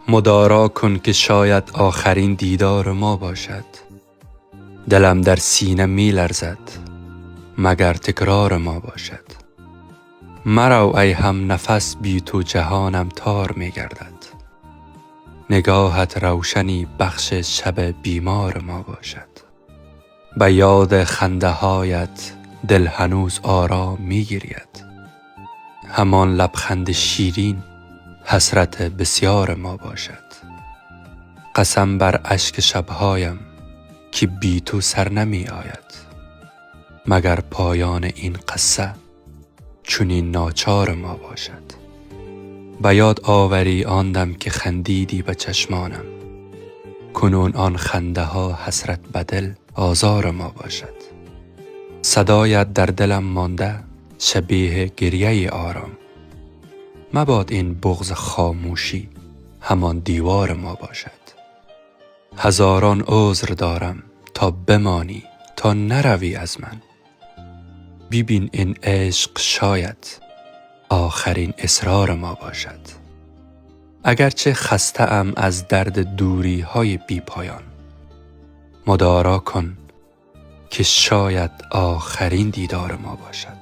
مدارا کن که شاید آخرین دیدار ما باشد. دلم در سینه می لرزد مگر تکرار ما باشد. مرو ای هم نفس بی تو جهانم تار می گردد. نگاهت روشنی بخش شب بیمار ما باشد. به یاد خنده هایت دل هنوز آرام می گیرد. همان لبخند شیرین حسرت بسیار ما باشد. قسم بر اشک شبهایم که بی تو سر نمی آید. مگر پایان این قصه چنین ناچار ما باشد. به یاد آوری آن دم که خندیدی به چشمانم. کنون آن خنده ها حسرت به دل آزار ما باشد. صدایت در دلم مانده شبیه گریه آرام. مباد این بغض خاموشی همان دیوار ما باشد. هزاران عذر دارم تا بمانی، تا نروی از من. ببین این عشق شاید آخرین اصرار ما باشد. اگرچه خسته ام از درد دوری های بی پایان، مدارا کن که شاید آخرین دیدار ما باشد.